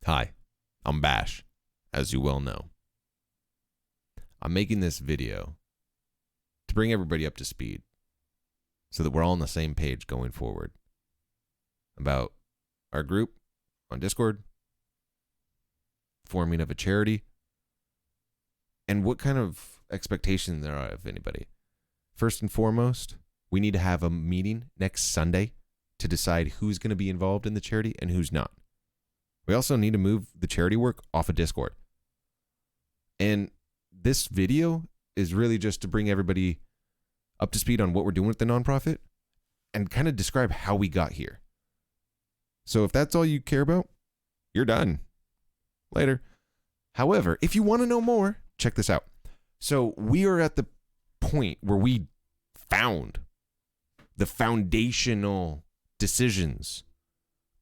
Hi, I'm Bash, as you well know. I'm making this video to bring everybody up to speed so that we're all on the same page going forward about our group on Discord, forming of a charity, and what kind of expectations there are of anybody. First and foremost, we need to have a meeting next Sunday to decide who's going to be involved in the charity and who's not. We also need to move the charity work off of Discord. And this video is really just to bring everybody up to speed on what we're doing with the nonprofit and kind of describe how we got here. So if that's all you care about, you're done. Later. However, if you want to know more, check this out. So we are at the point where we found the foundational decisions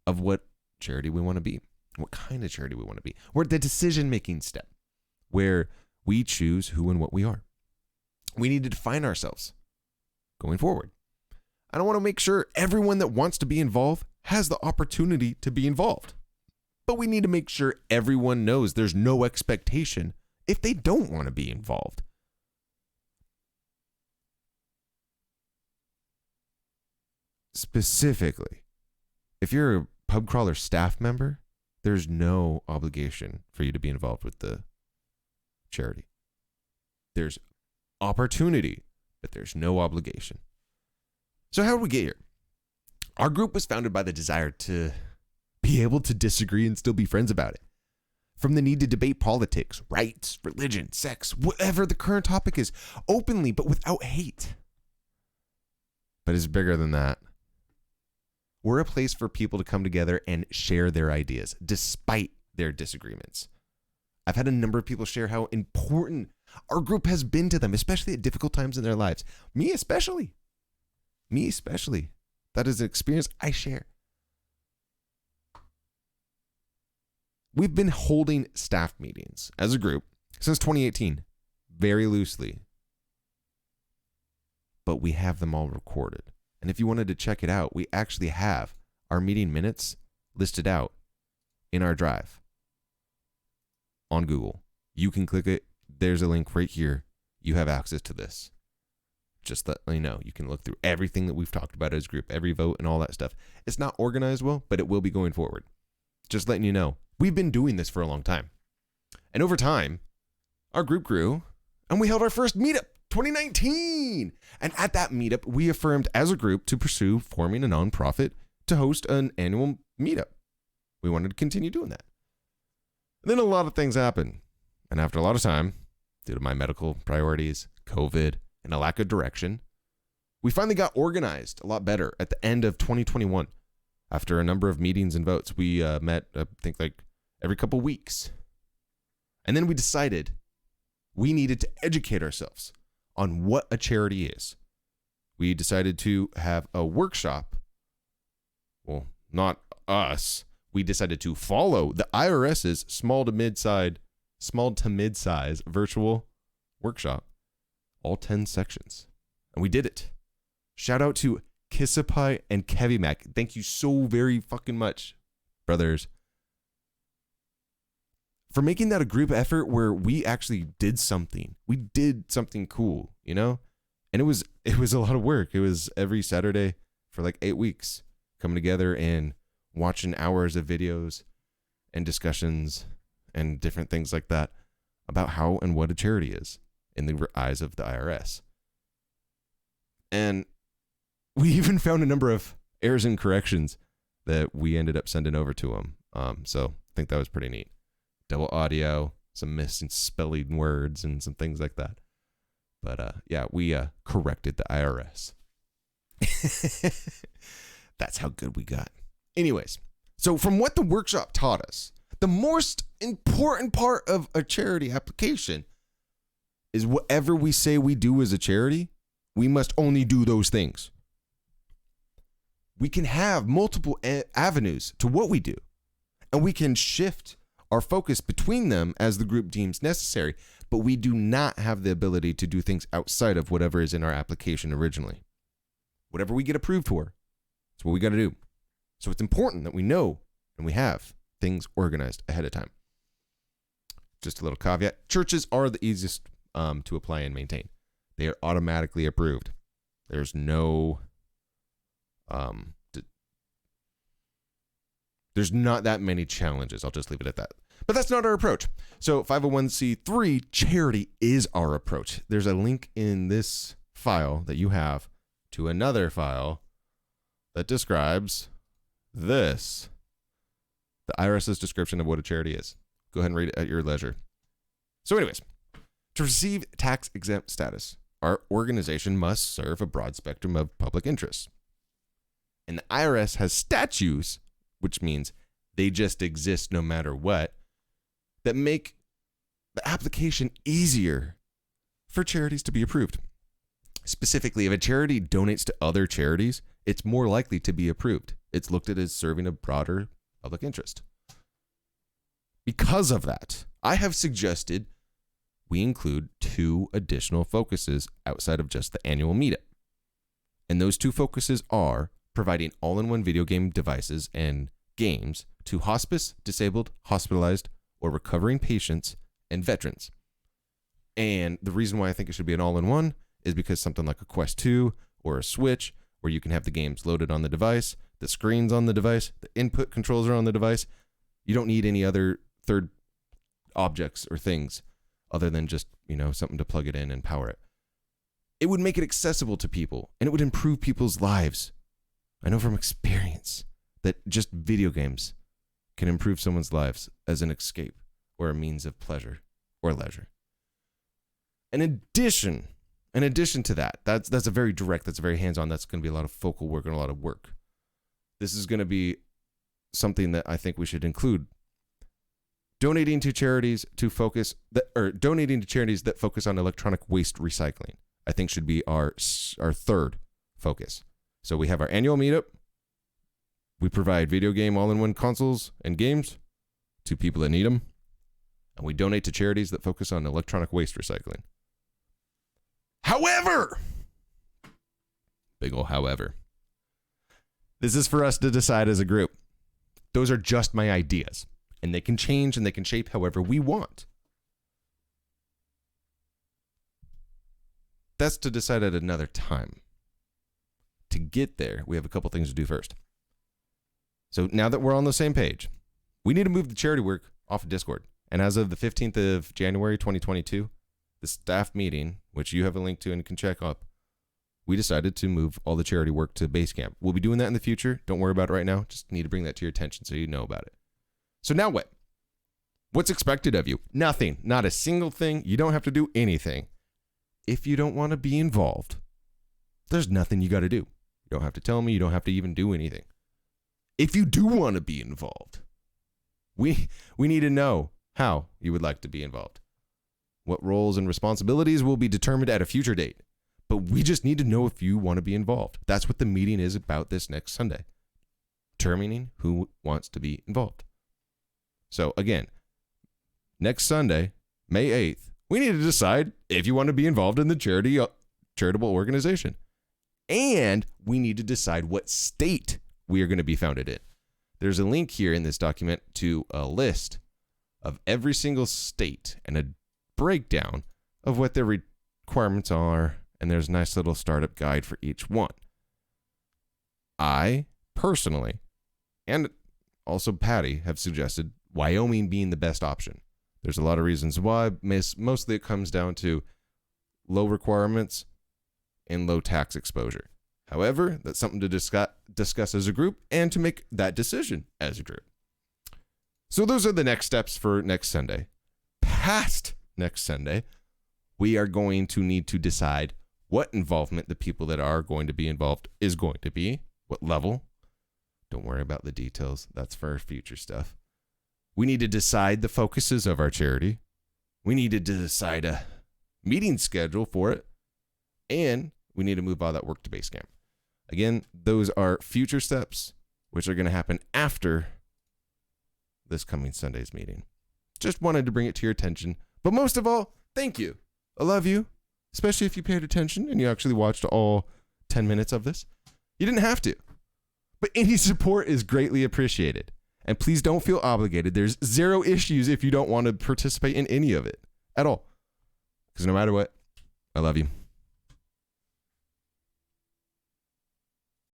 of what charity we want to be, what kind of charity we want to be. We're at the decision-making step where we choose who and what we are. We need to define ourselves going forward. I don't want to make sure everyone that wants to be involved has the opportunity to be involved. But we need to make sure everyone knows there's no expectation if they don't want to be involved. Specifically, if you're a pub crawler staff member, there's no obligation for you to be involved with the charity. There's opportunity, but there's no obligation. So how did we get here? Our group was founded by the desire to be able to disagree and still be friends about it. From the need to debate politics, rights, religion, sex, whatever the current topic is, openly but without hate. But it's bigger than that. We're a place for people to come together and share their ideas, despite their disagreements. I've had a number of people share how important our group has been to them, especially at difficult times in their lives. Me especially. That is an experience I share. We've been holding staff meetings as a group since 2018, very loosely. But we have them all recorded. And if you wanted to check it out, we actually have our meeting minutes listed out in our drive on Google. You can click it. There's a link right here. You have access to this. Just let me know. You can look through everything that we've talked about as a group, every vote and all that stuff. It's not organized well, but it will be going forward. Just letting you know. We've been doing this for a long time. And over time, our group grew and we held our first meetup, 2019. And at that meetup, we affirmed as a group to pursue forming a nonprofit to host an annual meetup. We wanted to continue doing that. And then a lot of things happened. And after a lot of time, due to my medical priorities, COVID, and a lack of direction, we finally got organized a lot better at the end of 2021. After a number of meetings and votes, we met, I think, like every couple weeks. And then we decided we needed to educate ourselves on what a charity is. We decided to have a workshop. Well, not us. We decided to follow the IRS's small to mid-size virtual workshop, all 10 sections. And we did it. Shout out to Kissipai and Kevimac. Thank you so very fucking much, brothers, for making that a group effort where we actually did something. We did something cool, you know? And it was a lot of work. It was every Saturday for like 8 weeks, coming together and watching hours of videos and discussions and different things like that about how and what a charity is in the eyes of the IRS. And we even found a number of errors and corrections that we ended up sending over to them. So I think that was pretty neat. Double audio, some missing spelling words, and some things like that. But yeah, we corrected the IRS. That's how good we got. Anyways, so from what the workshop taught us, the most important part of a charity application is whatever we say we do as a charity, we must only do those things. We can have multiple avenues to what we do, and we can shift our focus between them as the group deems necessary, but we do not have the ability to do things outside of whatever is in our application originally. Whatever we get approved for, that's what we got to do. So it's important that we know and we have things organized ahead of time. Just a little caveat. Churches are the easiest to apply and maintain. They are automatically approved. There's no... there's not that many challenges. I'll just leave it at that. But that's not our approach. So 501c3 charity is our approach. There's a link in this file that you have to another file that describes this. The IRS's description of what a charity is. Go ahead and read it at your leisure. So anyways, to receive tax-exempt status, our organization must serve a broad spectrum of public interests. And the IRS has statutes, which means they just exist no matter what, that make the application easier for charities to be approved. Specifically, if a charity donates to other charities, it's more likely to be approved. It's looked at as serving a broader public interest. Because of that, I have suggested we include 2 additional focuses outside of just the annual meetup. And those 2 focuses are providing all-in-one video game devices and games to hospice, disabled, hospitalized, or recovering patients and veterans. And the reason why I think it should be an all-in-one is because something like a Quest 2 or a Switch, where you can have the games loaded on the device, the screens on the device, the input controls are on the device, you don't need any other third objects or things other than just, something to plug it in and power it. It would make it accessible to people, and it would improve people's lives. I know from experience that just video games can improve someone's lives as an escape or a means of pleasure or leisure. In addition to that, that's a very direct, that's a very hands-on, that's going to be a lot of focal work and a lot of work. This is going to be something that I think we should include. Donating to charities that focus on electronic waste recycling, I think should be our third focus. So we have our annual meetup. We provide video game all-in-one consoles and games to people that need them. And we donate to charities that focus on electronic waste recycling. However, big ol' however, this is for us to decide as a group. Those are just my ideas, and they can change and they can shape however we want. That's to decide at another time. To get there, we have a couple things to do first. So now that we're on the same page, we need to move the charity work off of Discord. And as of the 15th of January, 2022, the staff meeting, which you have a link to and can check up, we decided to move all the charity work to Basecamp. We'll be doing that in the future. Don't worry about it right now. Just need to bring that to your attention so you know about it. So now what? What's expected of you? Nothing. Not a single thing. You don't have to do anything. If you don't want to be involved, there's nothing you got to do. You don't have to tell me. You don't have to even do anything. If you do want to be involved, we need to know how you would like to be involved. What roles and responsibilities will be determined at a future date. But we just need to know if you want to be involved. That's what the meeting is about this next Sunday. Determining who wants to be involved. So again, next Sunday, May 8th, we need to decide if you want to be involved in the charitable organization. And we need to decide what state we are going to be founded in. There's a link here in this document to a list of every single state and a breakdown of what their requirements are. And there's a nice little startup guide for each one. I personally, and also Patty, have suggested Wyoming being the best option. There's a lot of reasons why. Mostly it comes down to low requirements and low tax exposure. However, that's something to discuss as a group and to make that decision as a group. So those are the next steps for next Sunday. Past next Sunday, we are going to need to decide what involvement the people that are going to be involved is going to be, what level. Don't worry about the details. That's for future stuff. We need to decide the focuses of our charity. We need to decide a meeting schedule for it. And we need to move all that work to Basecamp. Again, those are future steps, which are going to happen after this coming Sunday's meeting. Just wanted to bring it to your attention. But most of all, thank you. I love you, especially if you paid attention and you actually watched all 10 minutes of this. You didn't have to. But any support is greatly appreciated. And please don't feel obligated. There's zero issues if you don't want to participate in any of it at all. Because no matter what, I love you.